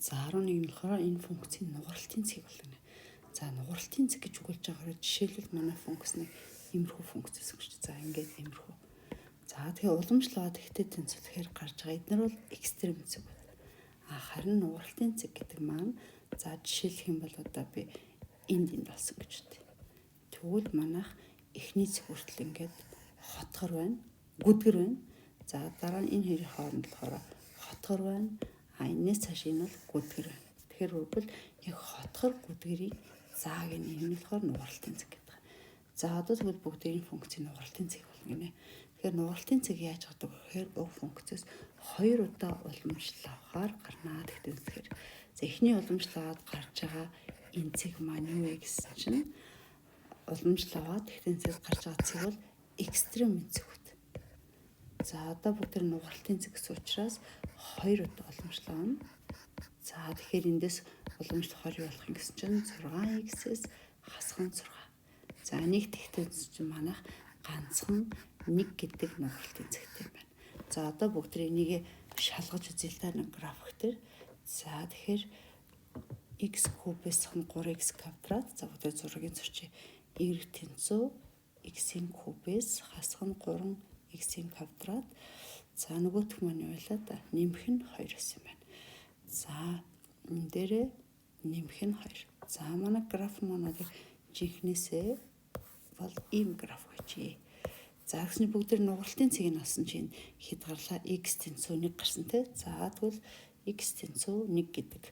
За 11 нь болохоор энэ функцийн нугралтын цэг болгоно. За нугралтын цэг гэж өгүүлж байгаагаар жишээлбэл манай функц нэг иймэрхүү функц гэсэн чинь. За ингээд иймэрхүү. За тэгэхээр уламжлалаад ихтэй тэнцвэр тэгэхээр гарч байгаа эдгээр бол экстрем цэг байна. Харин нугралтын цэг гэдэг маань за жишээлх юм бол одоо би энд болсон гэж үү. Тэгвэл манайх эхний цэг хүртэл ингээд хотгор байна, гүдгэр байна. За дараа нь энэ хоёрын хооронд болохоор хотгор байна. Энэс цааш энэ бол гүдгэр байна. Тэгэхээр үргэлж яг хотгор гүдгэрийг зааг нь энэ нь болохоор нугралтын цэг гэдэг. За одоо тэгвэл бүгдийн функцийн нугралтын цэг болгоно. Тэгэхээр нугралтын цэг яаж гадаг гэхээр уг функцээс 2 удаа уламжлалаар гарнаа гэхдээ за эхний уламжлалаад гарч байгаа энэ цэг маань юу вэ гэсэн чинь уламжлалаад тэгтэнцээс гарч байгаа цэг бол экстрем цэг үү. За одоо бүгд нугралтын цэг гэсэн учраас 2 удаа уламжлаана. За тэгэхээр эндээс уламжлахаар юу болох юм гэсэн чинь 6x-с хасган 6. За нэг тэгтэнц чинь манайх ганцхан 1 гэдэг нугралтын цэгтэй байна. За одоо бүгд энийг шалгаж үзье л да нэг график дээр. За тэгэхээр x кубээс 3x квадрат. За бүгд зургийг зурчих. Y тэнцүү x-ийн кубээс хасган 3x-ийн квадрат. За нөгөөх маань юу байлаа да? Нэмэх нь 2 гэсэн байна. За энэ дээрээ нэмэх нь 2. За манай граф маань жинхнээсээ бол ийм граф гэжээ. За гэсний бүгд нугралтын цэгийг авсан чинь хэд гарлаа x тэнцүү 1 гарсан те. За тэгвэл x тэнцүү 1 гэдэг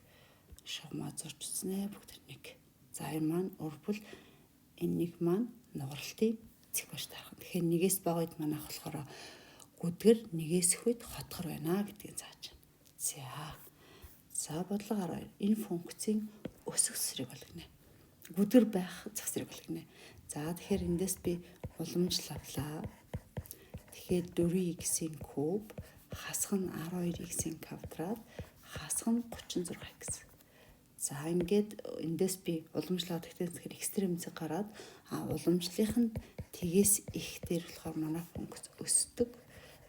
шугамаа зурч үзнэ бүгд 1. За энэ маань өрбөл энэ нэг маань нугралтын цэг болж тарах. Тэгэхээр нэгээс бага үед манайх болохоор гүдгэр нэгээс их үед хотгор байна гэдгийг зааж байна. За бодлого 12. Энэ функцийн өсөх зэрэг болгоно. Гүдгэр байх зах зэрэг болгоно. За тэгэхээр эндээс би уламжлалаа. Тэгэхээр 4x-ийн куб хасган 12x-ийн квадрат хасган 36x. За ингээд эндээс би уламжлалаад тэгэхээр экстрем цэг гараад уламжлалынх нь тгээс их дээр болохоор манай функц өсдөг.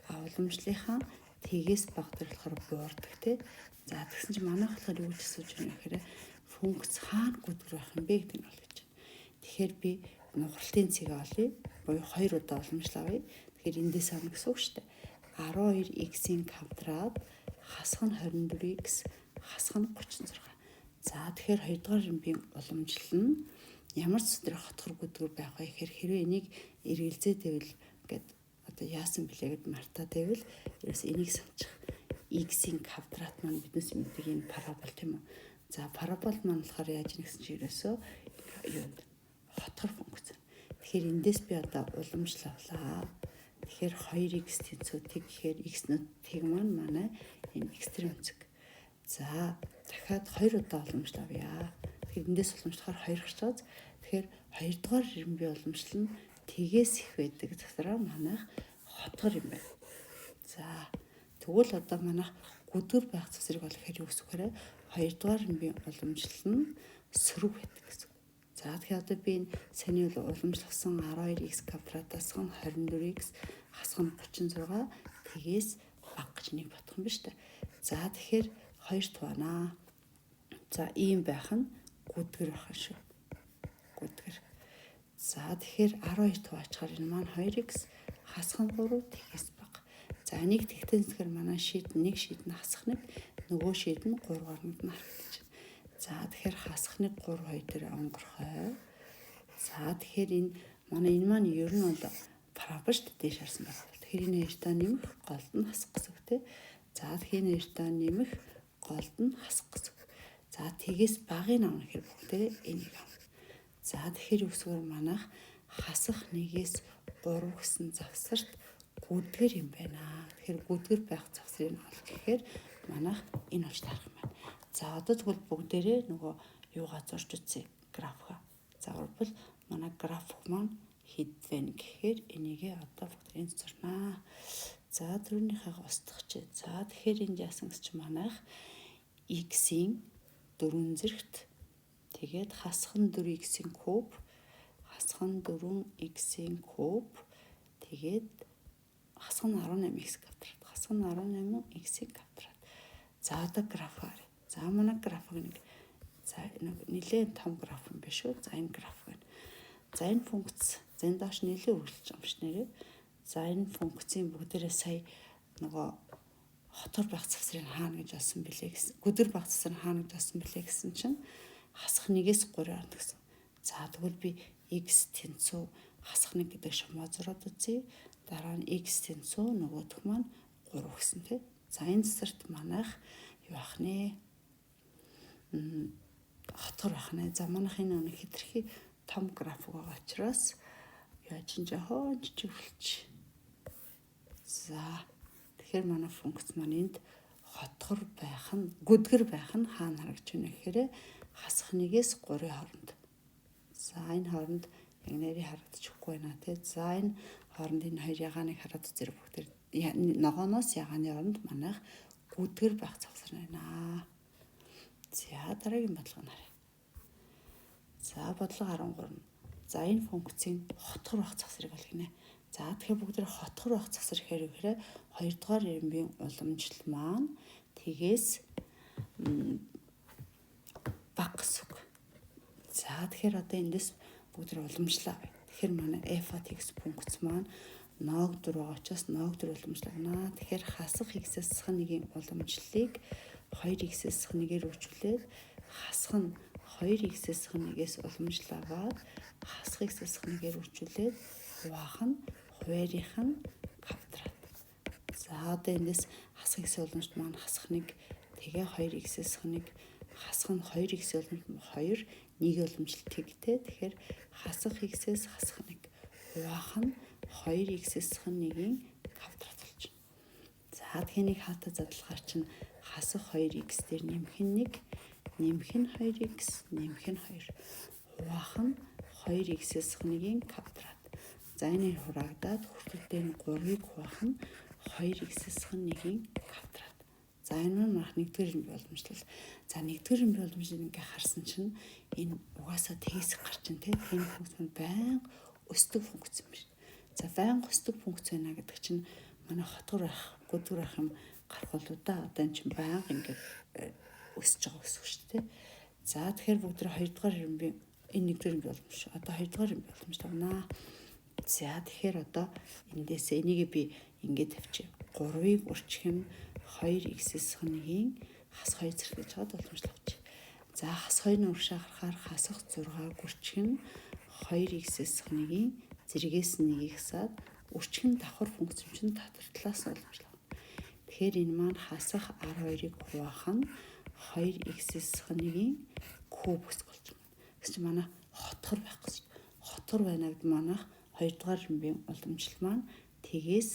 Уламжлалынхаа тгээс бага дээр болохоор буурдаг тий. За тэгсэн чинь манайх болохоор юу гэж асууж байна гэхээр функц хаана гүдгэр байх юм бэ гэдэг нь бол гэж байна. Тэгэхээр би нугралтын цэгээ олъё. Буюу 2 удаа уламжлавъя. Тэгэхээр эндээс авна гэсэн үг шүү дээ. 12x-ийн квадрат хасган 24x хасган 36. За тэгэхээр 2 дугаар римбийн уламжлал нь ямар ч зүйл хотгор гүдгэр байх вэ гэхээр хэрвээ энийг эргэлзээд байвал ингээд одоо яасан бэлээ гэд мартаад байвал ерөөс энийг санчих. X-ийн квадрат маань биднес мэддэг энэ парабол тийм үү. За парабол маань болохоор яаж нэг гэсэн чинь ерөөсөө юу хотгор функц. Тэгэхээр эндээс би одоо уламжлалаа. Тэгэхээр 2x тэнцүү тэг гэхээр x-нүүд тэг маань манай энэ экстрем цэг. За дахиад 2 удаа уламжлавъя. Тэгэхээр эндээс уламжлахаар 2 гарч байгаа. Тэгэхээр 2 дугаар римби уламжлал нь тгээс их байдаг. Тэгэхээр манайх хотгор юм байна. За тэгвэл одоо манайх гүдгэр байх зах зэрэг бол хэрэг өсөхөөрэ 2 дугаар римби уламжлал нь сөрөг байдаг гэсэн. За тэгэхээр одоо би энэ саний уламжлалсан 12x квадратаас 24x хасган 36 тгээс бага гэж нэг бодох юм ба штэ. За тэгэхээр 2 туанаа. За ийм байх нь гүдгэр байх шүү. Гүдгэр. За тэгэхээр 12 туваачаар энэ маань 2x хасган 3 тгээс бага. За нэг тэгтэнцгээр манай шийд нэг шийд нь хасах нэг нөгөө шийд нь 3-аар нь харагдаж байна. За тэгэхээр хасах нэг 3 2 дээр онгорхой. За тэгэхээр энэ манай энэ маань ер нь бол парабол шүү дээ дээш харсан байна. Тэгэхээр энэ хоёртаа нэмэх голд нь хасах гэсэн үг тийм. За тэгэхээр энэ хоёртаа нэмэх голд нь хасах гэсэн үг. За тгээс багыг авах хэрэг бүгдээ энийг авна. За тэгэхээр өсвөр манайх хасах нэгээс 3 гэсэн завсарт гүдгэр юм байна. Тэгэхээр гүдгэр байх завсрыг олох гэхээр манайх энэ болж тарах юм байна. За одоо тэгвэл бүгдээрээ нөгөө юугаа зурж үзье графика. За бол манай график маань хэд вэ гэхээр энийгээ одоо бүгдийг зурнаа. За түрүүнийхээ устгах. За тэгэхээр энд яасан гэж манайх x-ийн 4 зэрэгт тэгээд хасган 4x-ийн куб хасган 4x-ийн куб тэгээд хасган 18x квадрат хасган 18x-ийн квадрат. За одоо графаар. За манай график нэг за нэлээд том граф юм биш үү? За энэ граф байна. За энэ функц зэн доош нэлээд үргэлж байгаа юм ш нэрээ. За энэ функцийн бүгдээрээ сая нөгөө хотор байх завсрыг хаана гэж олсон бэлээ гэсэн. Гүдэр байх завсрыг хаана гэж олсон бэлээ гэсэн чинь хасах 1-ээс 3 орно гэсэн. За тэгвэл би x тэнцүү хасах 1 гэдэг шумаа зураад үзье. Дараа нь x тэнцүү нөгөөх маань 3 гэсэн тий. За энэ завсарт манайх юу ах нэ? Хотор байх нэ. За манайх энэ нэг хэтэрхий том график байгаа учраас яаж ч жоохон жижигвэлж. За тэгэхээр манай функц маань энд хотгор байх нь гүдгэр байх нь хаана харагдж байна гэхээр хасах 1-ээс 3-ын хооронд. За энэ хооронд яг нэрийг харагдчихгүй байна тий. За энэ хооронд энэ хоёр ягааныг хараад зэрэг бүгд ногооноос ягааны хооронд манайх гүдгэр байх завсар байна. За дараагийн бодлого нарыг. За бодлого 13. За энэ функцийн хотгор байх завсрыг олгоно. За тэгэхээр бүгд хотгор байх завсар гэхээр 2 дугаар ирэмбийн уламжлал маань тгээс бага гэсэн үг. За тэгэхээр одоо эндээс бүгд уламжлаа. Тэгэхээр манай f от x функц маань nog 4 байгаа учраас nog 4 уламжлана. Тэгэхээр хасах x-ээс сах 1-ийн уламжлалыг 2x-ээс сах 1-ээр үржүүлээд хасах нь 2x-ээс сах 1-ээс уламжлал аваад хасах x-ээс сах 1-ээр үржүүлээд хуваах нь хуваарийнх нь квадрат. За одоо эндээс хасах x уламжлалт маань хасах 1 тэгээ 2x-ээс сах 1 хасах нь 2x уламжлалт 2 1 уламжлалт тэгтэй. Тэгэхээр хасах x-ээс хасах 1 хуваах нь 2x-ээс сах 1-ийн квадрат болж байна. За тэгэхээр хаалтаа задлахаар чинь хасах 2x дээр нэмэх нь 1 нэмэх нь 2x нэмэх нь 2 хуваах нь 2x-ээс сах 1-ийн квадрат. За энэ хураагдаад хүртэл дээр нь 3-ыг хуваах нь 2x-ээс сах 1-ийн квадрат. За энэ маань нэгдүгээр ирэмбийн уламжлал. За нэгдүгээр ирэмбийн уламжлал ингээ харсан чинь энэ угаасаа тэгээс гарч ин тий. Энэ функц нь байнга өсдөг функц юм байна. За байнга өсдөг функц байна гэдэг чинь манай хотгор байх, гүдгэр байх юм гарах болоо да. Одоо энэ чинь байнга ингээ өсөж байгаа гэсэн үг шүү дээ. За тэгэхээр бүгд 2 дугаар ирэмбийн энэ нэгдүгээр ирэмбийн уламжлал. Одоо 2 дугаар ирэмбийн уламжлал авнаа. За тэгэхээр одоо эндээс энийг би ингээд тавьчих. 3-ыг өрчих юм 2x-ээс 1-ийн хас 2 зэрэг гэж хаад уламжлал авчих. За хас 2-ны уршаа гарахаар хасах 6-г өрчих нь 2x-ээс 1-ийн зэрэгээс 1-ийг хасаад өрчих нь давхар функц юм чинь татвар талаас нь уламжлал. Тэгэхээр энэ маань хасах 12-ыг хуваах нь 2x-ээс 1-ийн куб гэсэн болж байна. Гэсэн чинь манай хотгор байх гэсэн. Хотгор байна гэдэг манайх 2 дугаар ирэмбийн уламжлал маань тгээс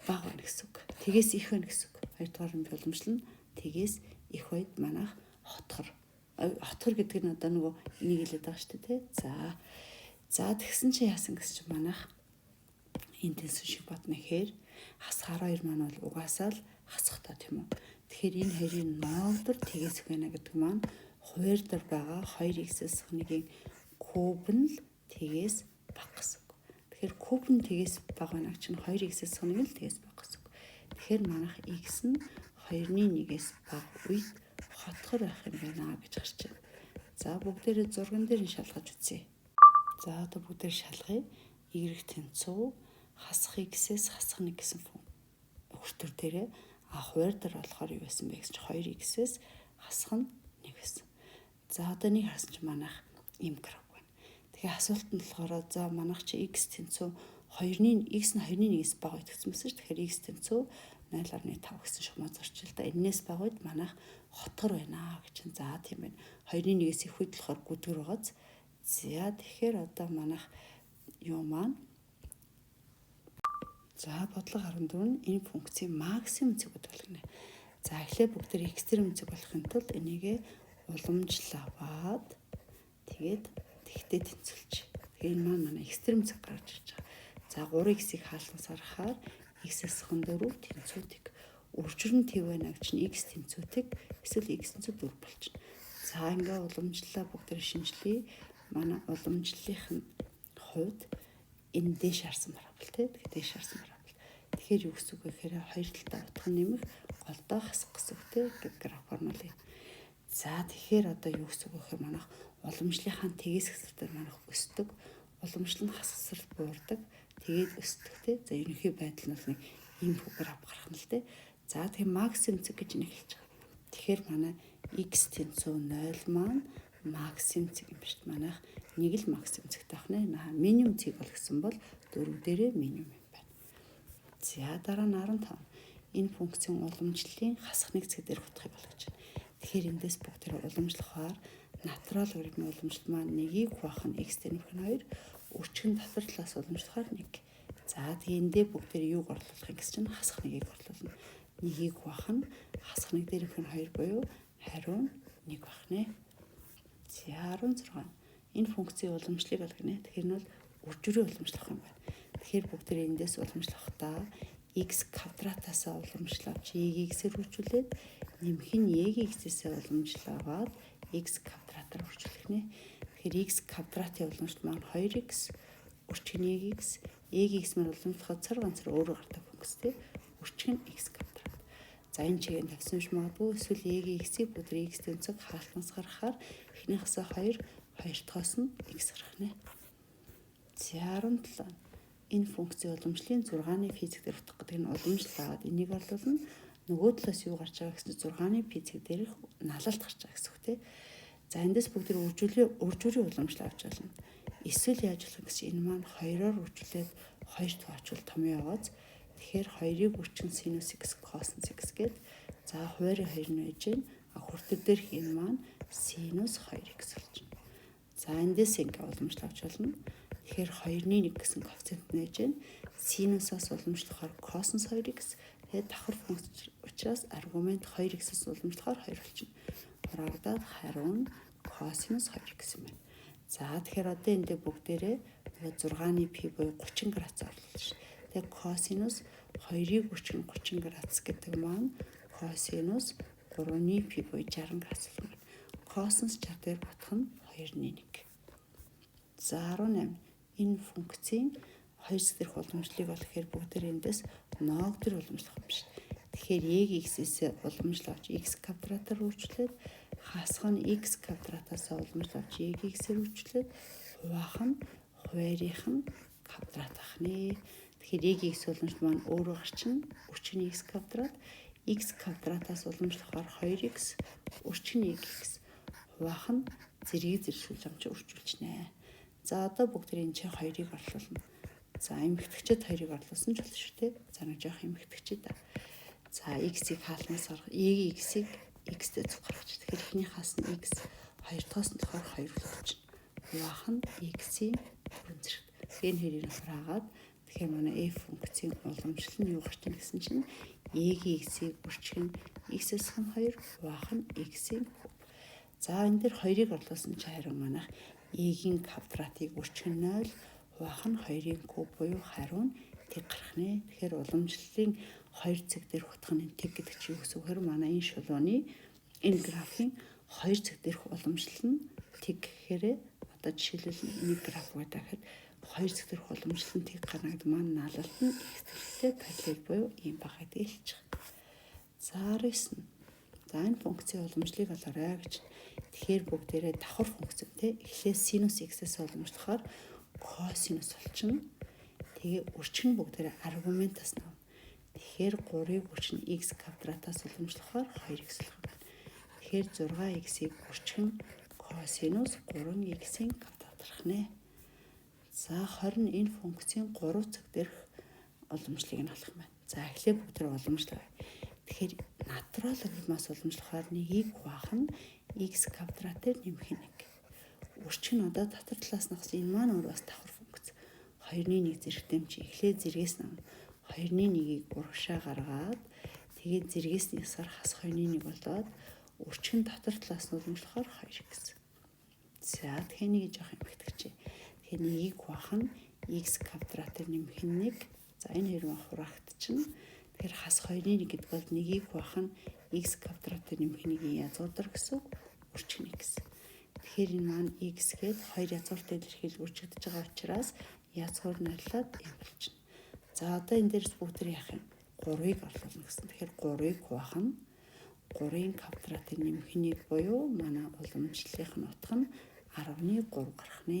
бага байна гэсэн үг. Тгээс их байна гэсэн үг. 2 дугаар ирэмбийн уламжлал нь тгээс их байд манайх хотгор. Хотгор гэдэг нь одоо нөгөө энийг хэлээд байгаа шүү дээ. За тэгсэн чинь яасан гэсэн чинь манайх эндээс шиг бодно гэхээр хас 12 маань бол угаасаа л хасах та тийм үү. Тэгэхээр энэ хоёрын ноогдор тгээс их байна гэдэг маань хуваар дээр байгаа 2x-ээс 1-ийн куб нь л тгээс бага гэсэн үг. Тэгэхээр куб нь тгээс бага байна чинь 2x-ээс 1 л тгээс бага гэсэн үг. Тэгэхээр манайх x нь 2-ны 1-ээс бага үед хотгор байх юм байна гэж гарч байна. За бүгдээрээ зурган дээр нь шалгаж үзье. За одоо бүгдээр шалгая. Y тэнцүү хасах x-ээс хасах 1 гэсэн хүртэр дээрээ хуваар дээр болохоор юу байсан бэ гэж 2x-ээс хасах нь 1 байсан. За одоо нэг харсан чинь манайх ийм график. Тэгээ асуулт нь болохоор за манайх чи x тэнцүү 2-ны x нь 2-ны 1-ээс бага гэж хэлсэн мэт. Тэгэхээр x тэнцүү 0.5 гэсэн шугамаа зорчил та. Энээс бага үед манайх хотгор байна гэж. За тийм байна. 2-ны 1-ээс их үед болохоор гүдгэр байгааз. За тэгэхээр одоо манайх юу маань за бодлого 14 нь энэ функцийн максимум зэг болгоно. За эхлээд бүгд экстрем зэг болохын тулд энийгээ уламжлал аваад тэгээд тэгтээ тэнцүүлж. Тэгээ энэ маань экстрем зэг гарч ирж байгаа. За 3x-ийг хаалтнаас харахаар x-ээс 4 тэнцүүдэг. Үржирн төв байна гэж нь x тэнцүүдэг. Эсвэл x тэнцүү 4 болчихно. За ингээ уламжлалаа бүгд шинжилье. Манай уламжлалын хувьд энэ дээш харсан парабол тий. Тэгэхээр дээш харсан парабол. Тэгэхээр юу гэсэн үг вэ гэхээр хоёр талдаа утга нэмэх голдоо хасах гэсэн үг тийм графаар нь л. За тэгэхээр одоо юу гэсэн үг гэхээр манайх уламжлынхаа тгээс хэсгээр манайх өсдөг, уламжлал нь хасагсрал буурдаг, тэгээд өсдөг тийм. За ерөнхий байдал нь бол нэг ийм граф гарах нь л тийм. За тэгэхээр максимум цэг гэж нэг хэлж байгаа. Тэгэхээр манай x тэнцүү 0 маань максимум цэг юм шүү дээ. Манайх нэг л максимум цэгтэй авах нэ. Минимум цэг бол гэсэн бол 4 дээрээ минимум юм байна. За дараа нь 15. Энэ функцийн уламжлалын хасах нэг цэг дээр утгахыг болгож байна. Тэгэхээр эндээс бүгдээр уламжлахаар натурал логарифмын уламжлал маань нэгийг хуваах нь x дээр нөхөн 2, өчгөн дотор талаас уламжлахаар 1. За тэгээ эндээ бүгдээр юуг орлуулах юм гэсэн чинь хасах нэгийг орлуулна. Нэгийг хуваах нь хасах нэг дээр нөхөн 2 буюу хариу 1 байх нэ. За 16. Энэ функцийн уламжлалыг олгоно. Тэгэхээр нь бол үржүүрийн уламжлах юм байна. Тэгэхээр бүгдээр эндээс уламжлахдаа x квадратаасаа уламжлавч y-ийг x-ээр үржүүлээд нэмэх нь y-ийг x-ээсээ уламжлаваад x квадратаар үржүүлэх нэ. Тэгэхээр x квадратын уламжлал маань 2x үржих нь y-ийг x маань уламжлахад цар ганцаар өөрөө гардаг функц тийм. Үржих нь x квадрат. За энэ чигээр тавьсан биш магадгүй эсвэл y-ийг x-ийг бүгд x тэнцэг хаалтнаас гаргахаар эхнийхээсээ 2 дахоос нь x гарах нэ. За 17. Энэ функцийн уламжлалын 6-ны физик дээр утгах гэдэг нь уламжлаад энийг орлуулна. Нөгөө талаас юу гарч байгаа гэсэн 6-ны физик дээр налалт гарч байгаа гэсэн үг тийм. За эндээс бүгд үржүүрийн уламжлал авч болно. Эсвэл яаж болох гэсэн энэ маань 2-оор үржүүлээд 2 дахь очвол том яваац. Тэгэхээр 2-ыг үржин синус x косинус x гээд за хуваарь 2 нь байж гэн хүртэр дээрх энэ маань синус 2x болж байна. За эндээс ингээ уламжлал авч болно. Тэгэхээр 2-ны 1 гэсэн коэффициент нь байж гэн синусаас уламжлахаар косинус 2x тэгээд давхар функц учраас аргумент 2x-ээс уламжлахаар 2 болчихно. Харагдаад хариу нь косинус 2x юм байна. За тэгэхээр одоо эндээ бүгдээрээ 6-ны π буюу 30 градус орлуулна шүү. Тэгээд косинус 2-ыг үржих 30 градус гэдэг маань косинус 3-ны π буюу 60 градус болно. Косинус 60 дээр батах нь 2-ны 1. За 18. Энэ функцийн 2 зэрэг уламжлалыг олохоор бүгдээр эндээс ноог төр уламжлах юм биш. Тэгэхээр y-ийг x-ээс уламжлавч x квадратаар үржүүлээд хасах нь x квадратаас уламжлавч y-ийг x-ээр үржүүлээд хуваах нь хуваарийнх нь квадрат ах нэ. Тэгэхээр y-ийг x уламжлал маань өөрөө гарчин үржих x квадрат x квадратаас уламжлахаар 2x үржих x хуваах нь зэргийг зэршүүлж амч үржүүлчихнэ. За одоо бүгд энэ чинь 2-ыг орлуулна. За эмэгтэйчэд 2-ыг орлуулсан ч болно шүү дээ. За нэг жоох эмэгтэйчэд. За x-ийг хаалнаас гаргах, y-ийг x-ийг x-тэй зүг гаргачих. Тэгэхээр эхнийхээс нь x 2 дахоос нь болохоор 2 болчихно. Хуваах нь x-ийн бүрэн зэрэг. Энэ хоёрыг нөхраагаад тэгэхээр манай f функцийн уламжлал нь юу гарч ийн гэсэн чинь y-ийн x-ийг бүрчих нь x-ээс хэн 2 хуваах нь x-ийн куб. За энэ дээр 2-ыг орлуулсан чинь харин манайх y-ийн квадратыг үржих нь 0 хуваах нь 2-ын куб буюу хариу нь тэг гарах нэ. Тэгэхээр уламжлалын 2 цэг дээрх утга нь тэг гэдэг чинь юу гэсэн үг вэ? Манай энэ шулууны энэ графын 2 цэг дээрх уламжлал нь тэг гэхээр одоо жишээлбэл энэ граф гэдэг гэхэд 2 цэг дээрх уламжлал нь тэг гарна гэдэг маань налалт нь x-тэй параллел буюу ийм баг гэдгийг хэлж байгаа. За 19. За энэ функцийн уламжлалыг олоорой гэж. Тэгэхээр бүгдээрээ давхар функц те эхлээд синус x-ээс уламжлахаар косинус болчихно. Тэгээ үржих нь бүгдээрээ аргументаас нав. Тэгэхээр 3-ыг үржих нь x квадратаас уламжлахаар 2x болох юм байна. Тэгэхээр 6x-ийг үржих нь косинус 3x-ийн квадрат гарах нэ. За 20 энэ функцийн 3 цэг дээрх уламжлалыг нь олох юм байна. За эхлээд бүгдээрээ уламжлаа. Тэгэхээр натурал логарифмаас уламжлахаар нэгийг хуваах нь x квадратээр нэмэх нь 1. Үржих нь одоо дотор талаас нь хас энэ маань өөр бас давхар функц. 2-ны 1 зэрэгтэй юм чи эхлээд зэргээс нь 2-ны 1-ийг урагшаа гаргаад тэгээд зэргээс нь ясаар хас 2-ны 1 болоод үржих нь дотор талаас нь уламжлахаар 2 гэсэн. За тэгэхээр нэг жоох юм битгчээ. Тэгэхээр нэгийг хуваах нь x квадратээр нэмэх нь 1. За энэ хоёр маань хураагтчихна. Тэгэхээр хас 2-ны 1 гэдэг бол нэгийг хуваах нь x квадратээр нэмэх нэгийн язгуур гэсэн үржих нь гэсэн. Тэгэхээр энэ маань x гээд 2 язгууртай илэрхийл үржигдэж байгаа учраас язгуур нойлоод юм болчихно. За одоо энэ дээрс бүгд яах юм? 3-ыг орлуулна гэсэн. Тэгэхээр 3-ыг хуваах нь 3-ын квадратын нэмэх нэг буюу манай уламжлалынх нь утга нь 10-3 гарах нэ.